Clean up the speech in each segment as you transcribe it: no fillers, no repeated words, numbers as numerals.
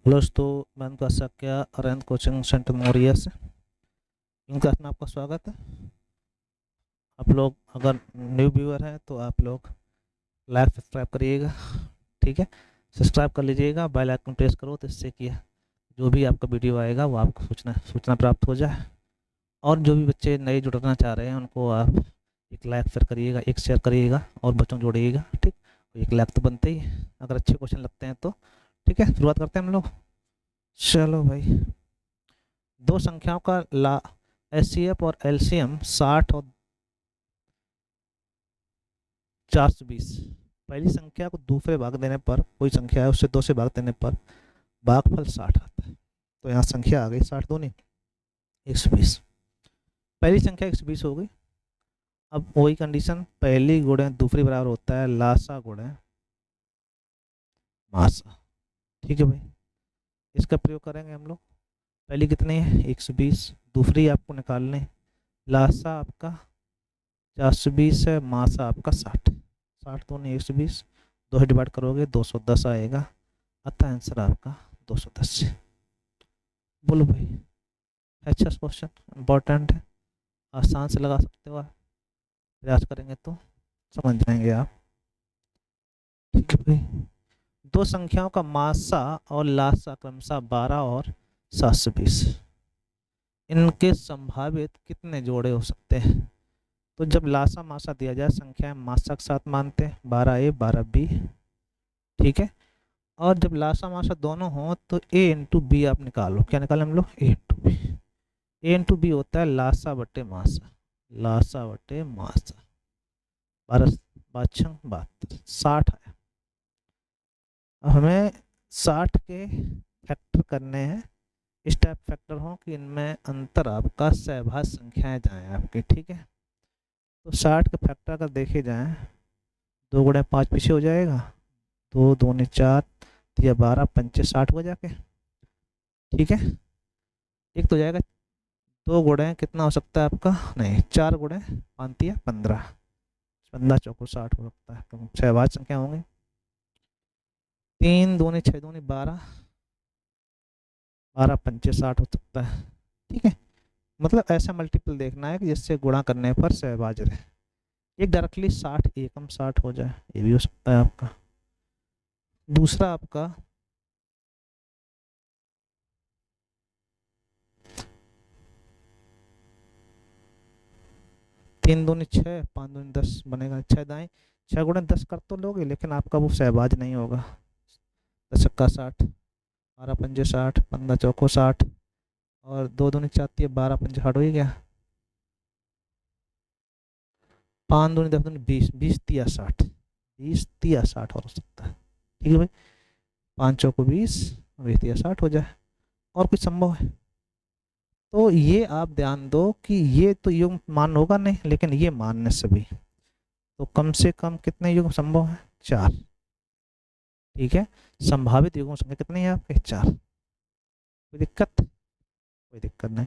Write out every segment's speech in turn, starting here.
Hello दोस्तों, मैं उनका सक्या अरविंद कोचिंग सेंटर मोरिया से इन क्लास में आपका स्वागत है। आप लोग अगर न्यू व्यूअर हैं तो आप लोग लाइक सब्सक्राइब करिएगा। ठीक है, सब्सक्राइब कर लीजिएगा, बेल आइकन प्रेस करो तो इससे कि जो भी आपका वीडियो आएगा वो आपको सूचना सूचना प्राप्त हो जाए। और जो भी बच्चे नए जुड़ना चाह रहे हैं उनको आप एक लाइक शेयर करिएगा, एक शेयर करिएगा और बच्चों को जोड़िएगा। ठीक, एक लाइक तो बनते ही है अगर अच्छे क्वेश्चन लगते हैं तो। ठीक है, शुरुआत करते हैं हम लोग। चलो भाई, दो संख्याओं का ला एचसीएफ और एलसीएम 60 और 420। पहली संख्या को दूसरे भाग देने पर, कोई संख्या है उससे दो से भाग देने पर भागफल 60 आता है। तो यहाँ संख्या आ गई 60 दूनी 120। पहली संख्या 120 हो गई। अब वही कंडीशन, पहली गुणे दूसरी बराबर होता है लासा गुणे मासा। ठीक है भाई, इसका प्रयोग करेंगे हम लोग। पहली कितनी है 120, दूसरी आपको निकालने, लासा आपका 420 है, मासा आपका 60। 60 दूनी 120, दो से डिवाइड करोगे 210 आएगा। अतः आंसर आपका 210 है। बोलो भाई, अच्छा क्वेश्चन, इंपॉर्टेंट है, आसान से लगा सकते हो आप, प्रयास करेंगे तो समझ जाएंगे आप। ठीक है भाई, दो संख्याओं का मासा और लासा क्रमशः 12 और 720। इनके संभावित कितने जोड़े हो सकते हैं? तो जब लासा मासा दिया जाए, संख्याएं मासा के साथ मानते हैं, 12A 12B। ठीक है, और जब लासा मासा दोनों हो तो A इंटू बी आप निकालो। क्या निकालें हम लोग? A into B. A into B होता है लासा बटे मासा, लासा बटे मासा। 12 बाछंग 72, 60 है। अब हमें 60 के फैक्टर करने हैं, इस टाइप फैक्टर हो कि इनमें अंतर आपका सहभाज्य संख्याएं जाएं आपकी। ठीक है, तो 60 के फैक्टर अगर देखे जाएं, 2 गुणे 5 पीछे हो जाएगा, 2 दूनी 4, या 12 पंचे 60 हो जाके। ठीक है, एक तो जाएगा, 2 गुणे कितना हो सकता है आपका, नहीं 4 गुणे 5 या 15, 15 चौको 60 हो सकता है, तो सहभाज्य संख्या होंगे। 3 दूनी 6 दूनी 12, 12 पंचे 60 हो सकता है। ठीक है, मतलब ऐसा मल्टीपल देखना है कि जिससे गुणा करने पर सहभाज्य रहे। एक डायरेक्टली 60 एकम 60 हो जाए, ये भी हो सकता है आपका। दूसरा आपका 3 दूनी 6, 5 दूनी 10 बनेगा, 6 दाएं, 6 गुणे 10 कर तो लोगे लेकिन आपका वो सहभाज्य नहीं होगा। 10 का 60, 12 पंजे 60, 15 चौको 60, और 2 दूनी 4 है, 12 पंजे 60 हो ही गया। 5 दूनी 10 दूनी 20, 20 तिया 60, 20 तिया 60 और हो सकता है। ठीक है भाई, 5 चौको 20, 20 तिया 60 हो जाए। और कुछ संभव है? तो ये आप ध्यान दो कि ये तो युग्म मान होगा नहीं, लेकिन ये मान है सभी, तो कम से कम कितने युग्म संभव है? 4। ठीक है, संभावित युग्म संख्या कितनी है आपके? 4। कोई दिक्कत? कोई दिक्कत नहीं।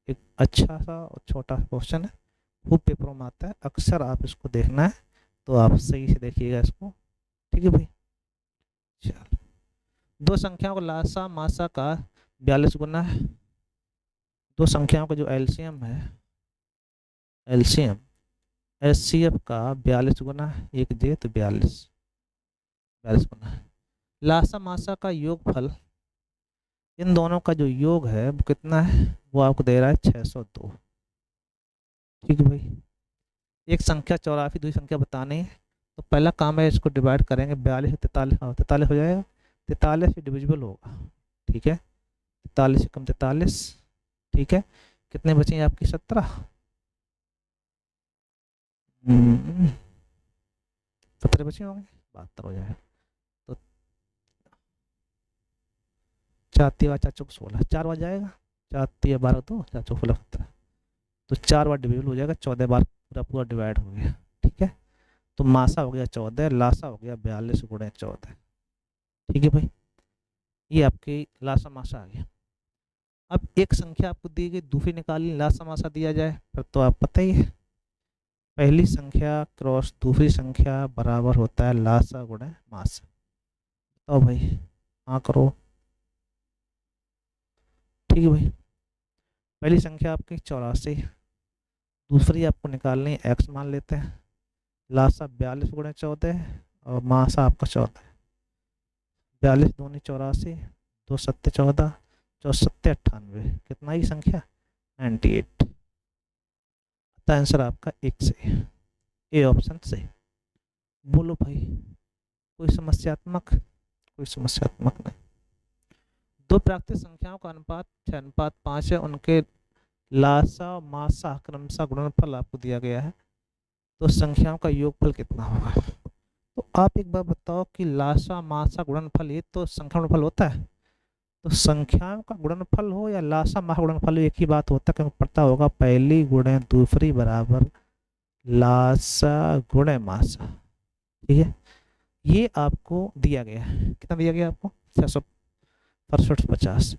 एक अच्छा सा और छोटा क्वेश्चन है, खूब पेपरों में आता है, अक्सर आप इसको देखना है, तो आप सही से देखिएगा इसको। ठीक है भाई, चलो, दो संख्याओं को लासा मासा का 42 गुना है। दो संख्याओं का जो एलसीएम है, एलसीएम एचसीएफ का 42 गुना है, एक दे तो 42 गुना है। लासा मासा का योगफल, इन दोनों का जो योग है वो कितना है? वो आपको दे रहा है 602। ठीक है भाई, एक संख्या 84, दूसरी संख्या बतानी है, तो पहला काम है इसको डिवाइड करेंगे, 42 से 43, 43 हो जाएगा, 43 से डिविजिबल होगा। ठीक है, 43 से कम 43। ठीक है, कितने बचे आपकी? 17। 17 बचे होंगे, 72 हो जाएगा। तो 4 3 4 चौक 16, 4 बार जाएगा, 4 3 12 तो 4 चौक 16 17, तो 4 बार डिविजिबल हो जाएगा, 14 बार पूरा पूरा डिवाइड हो गया। ठीक है, तो मासा हो गया 14, लासा हो गया 42 गुणे 14। ठीक है भाई, ये आपकी लासा मासा आ गया। अब एक संख्या आपको दी गई, दूसरी निकाली, लासा मासा दिया जाए, फिर तो आप पता ही है, पहली संख्या क्रॉस दूसरी संख्या बराबर होता है लासा गुणे मासा। तो भाई हाँ करो। ठीक है भाई, पहली संख्या आपकी 84, दूसरी आपको निकालनी है, एक्स मान लेते हैं, लासा 42 गुणे 14 और मासा आपका 14। 42 दूनी 84, 2 सत्ते 14, 4 सत्ते 98, कितना ही संख्या 98। तो आंसर आपका एक से, ए ऑप्शन से। बोलो भाई, कोई समस्यात्मक? कोई समस्यात्मक नहीं। दो प्राकृतिक संख्याओं का अनुपात 6:5 है, उनके लासा मासा क्रमशः गुणनफल आपको दिया गया है, तो संख्याओं का योगफल कितना होगा? तो आप एक बार बताओ कि लासा मासा गुणनफल, ये तो संख्या गुणनफल होता है, तो संख्याओं का गुणनफल हो या लासा मासा गुणनफल हो, एक ही बात होता है, क्योंकि पता होगा पहली गुणे दूसरी बराबर लासा गुणे मासा। ठीक है, ये आपको दिया गया है, कितना दिया गया आपको? 665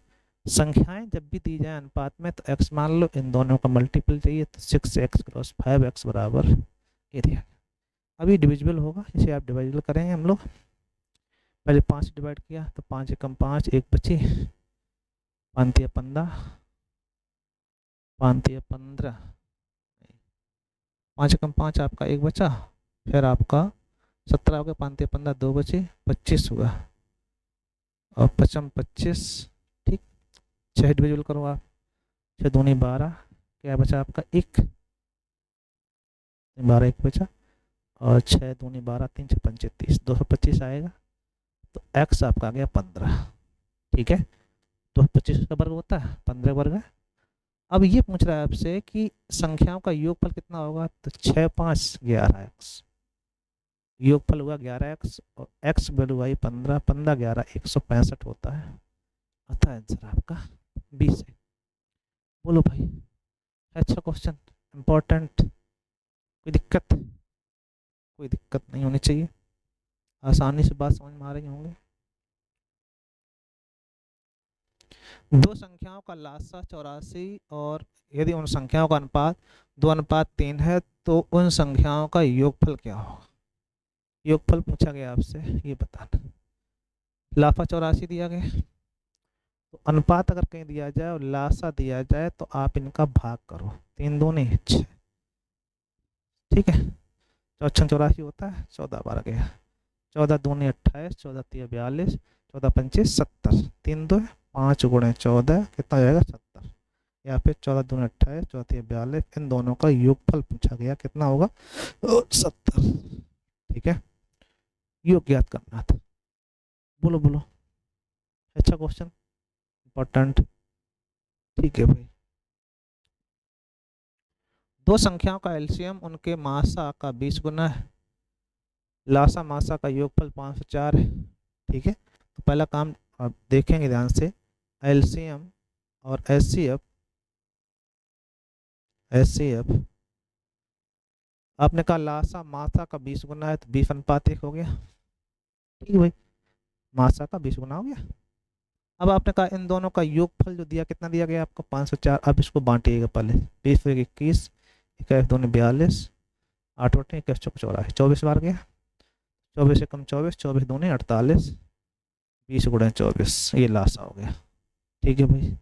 संख्याएं जब भी दी जाए अनुपात में तो x मान लो, इन दोनों का मल्टीपल चाहिए, तो 6x क्रॉस 5x बराबर ये दिया। अभी डिविजिबल होगा, इसे आप डिविजिबल करेंगे हम लोग। पहले 5 डिवाइड किया तो 5 एकम 5, एक बची, 5 15, 5 15, 5 एकम 5 आपका एक बचा, फिर आपका 17 हो गया, 5 15 2 बचे, 25 हुआ और 5 25। ठीक, 6 डिविजिबल करो आप, 6 दूनी 12, क्या बचा आपका 1, 12 एक बचा, और 6 दूनी 12, 3 6 पंचे 30, 225 आएगा, तो x आपका आ गया 15। ठीक है, तो 25 का वर्ग होता है, 15 वर्ग है। अब ये पूछ रहा है आपसे कि संख्याओं का योगफल कितना होगा, तो 6 5 11x, योगफल हुआ 11x और x वैल्यू आई 15, 15 11 165 होता है, अतः आंसर आपका 20 है। बोलो भाई, अच्छा क्वेश्चन, इंपॉर्टेंट, कोई दिक्कत? कोई दिक्कत नहीं होनी चाहिए, आसानी से बात समझ में आ रही होंगे। दो संख्याओं का लासा 84 और यदि उन संख्याओं का अनुपात 2:3 है, तो उन संख्याओं का योगफल क्या होगा? योगफल पूछा गया आपसे, ये बताना। लाफा 84 दिया गया, तो अनुपात अगर कहीं दिया जाए और लासा दिया जाए तो आप इनका भाग करो, 3 दूनी 6। ठीक है, 4 84 होता है, 14 12 गया, 14 दूनी 28, 14 3 42, 14 25 70, 3 2 5 गुणे 14 कितना हो जाएगा 70, या फिर 14 दूनी 28, 14 3 42, इन दोनों का योगफल पूछा गया, कितना होगा 70। ठीक है, योग ज्ञात करना था। बोलो बोलो, अच्छा क्वेश्चन, इंपॉर्टेंट। ठीक है भाई, दो संख्याओं का एलसीएम उनके मासा का 20 गुना है, लासा मासा का योगफल 504 है। ठीक है, तो पहला काम आप देखेंगे ध्यान से, एलसीएम और एचसीएफ, आपने कहा लासा मासा का 20 गुना है, तो 20:1 हो गया। ठीक है भाई, मासा का 20 गुना हो गया। अब आपने कहा इन दोनों का योगफल जो दिया, कितना दिया गया आपको 504। अब इसको बांटिएगा पहले, 20 21, 21 दूनी 42, 8 बटे 21 चौक 84, 24 बार गया, 24 एकम 24, 24 दूनी 48, 20 गुणे 24, ये लासा हो गया। ठीक है भाई,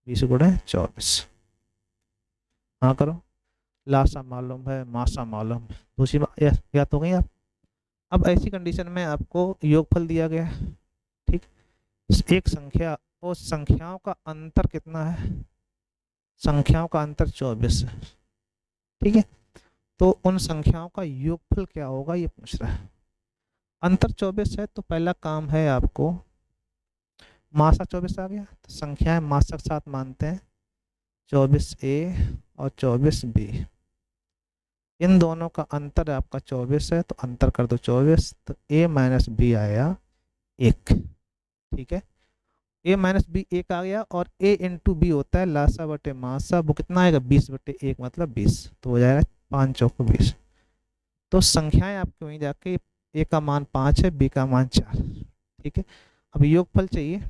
20 गुणे 24, हाँ करो, लासा मालूम है, मासा मालूम है, दूसरी बात याद हो गई आप। अब ऐसी कंडीशन में आपको योगफल दिया गया है, ठीक, एक संख्या और संख्याओं का अंतर कितना है, संख्याओं का अंतर 24 है। ठीक है, तो उन संख्याओं का योगफल क्या होगा ये पूछ रहा है। अंतर 24 है, तो पहला काम है आपको, मासा 24 आ गया, तो संख्याएं मासा के साथ मानते हैं, 24A और 24B, इन दोनों का अंतर आपका 24 है, तो अंतर कर दो 24, तो A माइनस बी आया 1। ठीक है, A माइनस बी 1 आ गया, और A इंटू बी होता है लासा बटे मासा, वो कितना आएगा 20 बटे 1 मतलब 20, तो हो जाएगा 5 चौको 20। तो संख्याएं आपको वहीं जाके, A का मान 5 है, B का मान 4। ठीक है, अब योगफल चाहिए,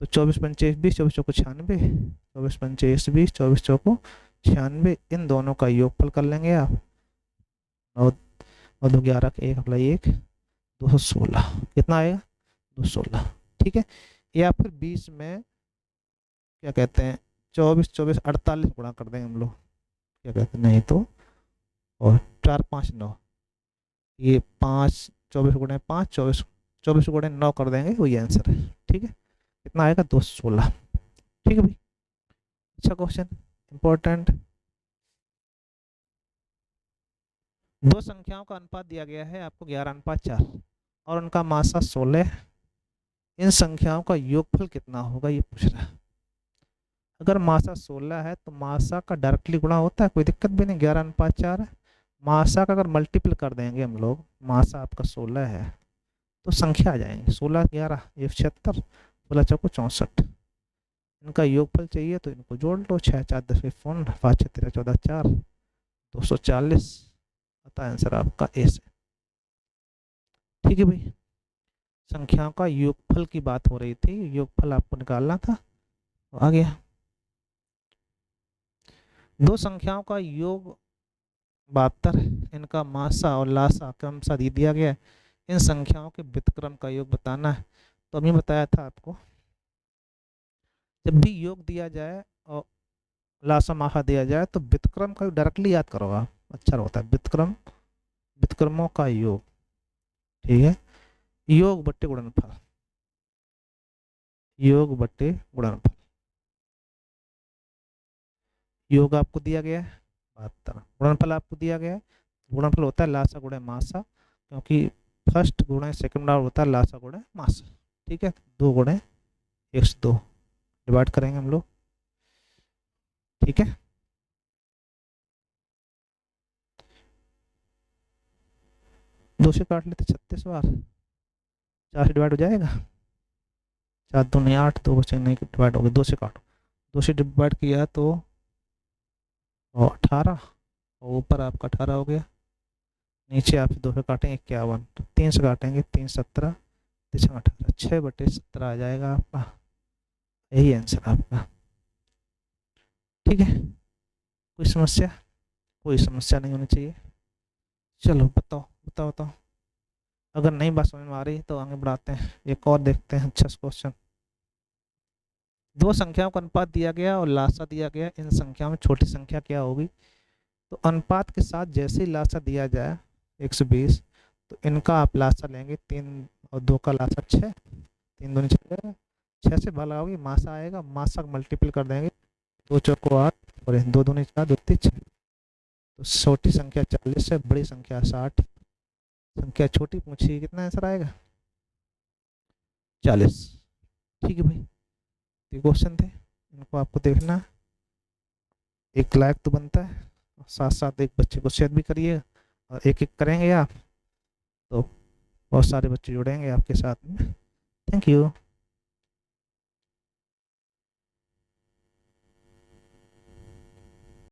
तो 24 पंचे 20, 24 चौको 96, 24 पंचे 20, 24 चौको 96, इन दोनों का योगफल कर लेंगे आप, 9 2 11 1 अपना 1, 216, कितना आएगा 216। ठीक है, या फिर 20 में क्या कहते हैं 24 24 48 गुणा कर देंगे हम लोग, क्या कहते हैं, नहीं तो, और 4 5 9, ये 5 24 गुणे 5 24, 24 गुणे 9 कर देंगे, वही आंसर है। ठीक है, कितना आएगा 216। ठीक है भाई, अच्छा क्वेश्चन, इंपॉर्टेंट। दो संख्याओं का अनुपात दिया गया है आपको 11:4 और उनका मासा 16, इन संख्याओं का योगफल कितना होगा ये पूछ रहा है। अगर मासा 16 है तो मासा का डायरेक्टली गुणा होता है, कोई दिक्कत भी नहीं, 11:4 है। मासा का अगर मल्टीपल कर देंगे हम लोग, मासा आपका 16 है तो संख्या आ जाएंगे 16 11 ये 76, 16 चौको 64। इनका योगफल चाहिए तो इनको जोड़ लो, 6 4 10 54, 5 6 13 14 4, 240 आता आंसर आपका ए से। ठीक है भाई, संख्याओं का योगफल की बात हो रही थी, योगफल आपको निकालना था, तो आ गया। दो संख्याओं का योग 72, इनका मासा और लासा क्रमशः दे दिया गया है, इन संख्याओं के व्युत्क्रम का योग बताना है। तो अभी बताया था आपको, जब भी योग दिया जाए और लासा माहा दिया जाए तो व्युत्क्रम का डायरेक्टली याद करो आप, अच्छा होता है व्युत्क्रम, व्युत्क्रमों का योग। ठीक है, योग बट्टे गुणनफल, योग बट्टे गुणनफल, योग आपको दिया गया है 72, गुणनफल आपको दिया गया है, गुणनफल होता है लासा गुणे मासा, क्योंकि फर्स्ट गुणे सेकंड बार होता है लासा गुणे मासा। ठीक है, 2 गुणे 102 डिवाइड करेंगे हम लोग। ठीक है, दो से काट लेते 36 बार, 4 से डिवाइड हो जाएगा, 4 दूनी 8, 2 बचे नहीं डिवाइड हो गए, 2 से काटो, 2 से डिवाइड किया तो 18, और ऊपर आपका 18 हो गया, नीचे आप 2 से काटेंगे 51, तो 3 से काटेंगे 3 17 3 18, 6/17 आ जाएगा आपका, यही आंसर आपका। ठीक है, कोई समस्या? कोई समस्या नहीं होनी चाहिए। चलो बताओ बताओ बताओ, अगर नहीं बात समझ में आ रही तो आगे बढ़ाते हैं, एक और देखते हैं अच्छा क्वेश्चन। दो संख्याओं का अनुपात दिया गया और लासा दिया गया, इन संख्याओं में छोटी संख्या क्या होगी। तो अनुपात के साथ जैसे ही लासा दिया जाए 120, तो इनका आप लासा लेंगे 3 और 2 का लासा 6, 3 दूनी 6, 6 से भगाओगे मासा आएगा, मासा मल्टीपल कर देंगे, 2 चौको 8 और 2 दूनी 4 2 3 6, तो छोटी संख्या 40 है, बड़ी संख्या 60, संख्या छोटी पूछी कितना आंसर आएगा 40। ठीक है भाई, ये क्वेश्चन थे, इनको आपको देखना, एक लाइक तो बनता है, साथ साथ एक बच्चे को शेयर भी करिए, और एक एक करेंगे आप तो बहुत सारे बच्चे जुड़ेंगे आपके साथ में। Thank you.